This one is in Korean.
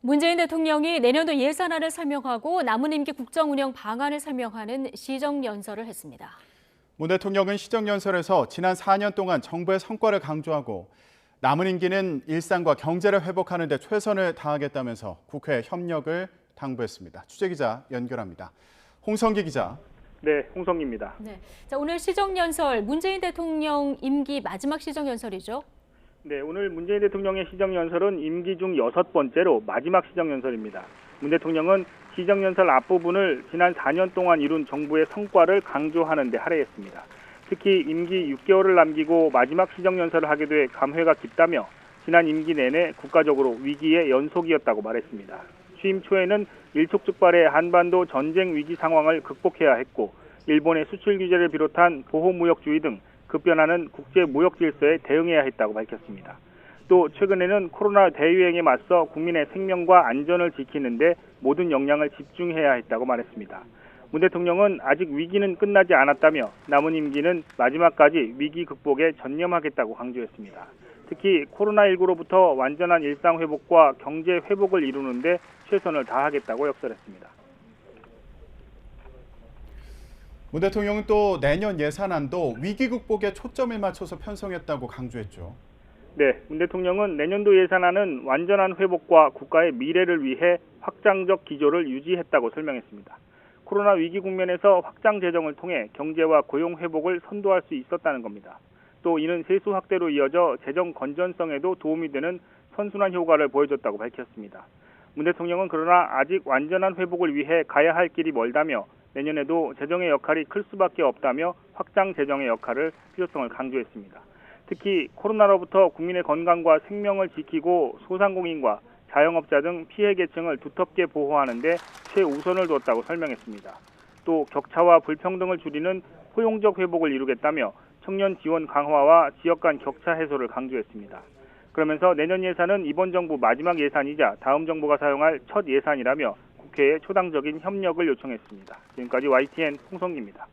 문재인 대통령이 내년도 예산안을 설명하고 남은 임기 국정 운영 방안을 설명하는 시정연설을 했습니다. 문 대통령은 시정연설에서 지난 4년 동안 정부의 성과를 강조하고 남은 임기는 일상과 경제를 회복하는 데 최선을 다하겠다면서 국회 협력을 당부했습니다. 취재기자 연결합니다. 홍성기 기자. 네, 홍성기입니다. 네, 오늘 시정연설, 문재인 대통령 임기 마지막 시정연설이죠? 네, 오늘 문재인 대통령의 시정연설은 임기 중 6번째로 마지막 시정연설입니다. 문 대통령은 시정연설 앞부분을 지난 4년 동안 이룬 정부의 성과를 강조하는 데 할애했습니다. 특히 임기 6개월을 남기고 마지막 시정연설을 하게 돼 감회가 깊다며 지난 임기 내내 국가적으로 위기의 연속이었다고 말했습니다. 취임 초에는 일촉즉발의 한반도 전쟁 위기 상황을 극복해야 했고 일본의 수출 규제를 비롯한 보호무역주의 등 급변하는 국제무역 질서에 대응해야 했다고 밝혔습니다. 또 최근에는 코로나 대유행에 맞서 국민의 생명과 안전을 지키는 데 모든 역량을 집중해야 했다고 말했습니다. 문 대통령은 아직 위기는 끝나지 않았다며 남은 임기는 마지막까지 위기 극복에 전념하겠다고 강조했습니다. 특히 코로나19로부터 완전한 일상 회복과 경제 회복을 이루는 데 최선을 다하겠다고 역설했습니다. 문 대통령은 또 내년 예산안도 위기 극복에 초점을 맞춰서 편성했다고 강조했죠. 네, 문 대통령은 내년도 예산안은 완전한 회복과 국가의 미래를 위해 확장적 기조를 유지했다고 설명했습니다. 코로나 위기 국면에서 확장 재정을 통해 경제와 고용 회복을 선도할 수 있었다는 겁니다. 또 이는 세수 확대로 이어져 재정 건전성에도 도움이 되는 선순환 효과를 보여줬다고 밝혔습니다. 문 대통령은 그러나 아직 완전한 회복을 위해 가야 할 길이 멀다며 내년에도 재정의 역할이 클 수밖에 없다며 확장 재정의 역할을 필요성을 강조했습니다. 특히 코로나로부터 국민의 건강과 생명을 지키고 소상공인과 자영업자 등 피해 계층을 두텁게 보호하는 데 최우선을 두었다고 설명했습니다. 또 격차와 불평등을 줄이는 포용적 회복을 이루겠다며 청년 지원 강화와 지역 간 격차 해소를 강조했습니다. 그러면서 내년 예산은 이번 정부 마지막 예산이자 다음 정부가 사용할 첫 예산이라며 국회에 초당적인 협력을 요청했습니다. 지금까지 YTN 홍성기입니다.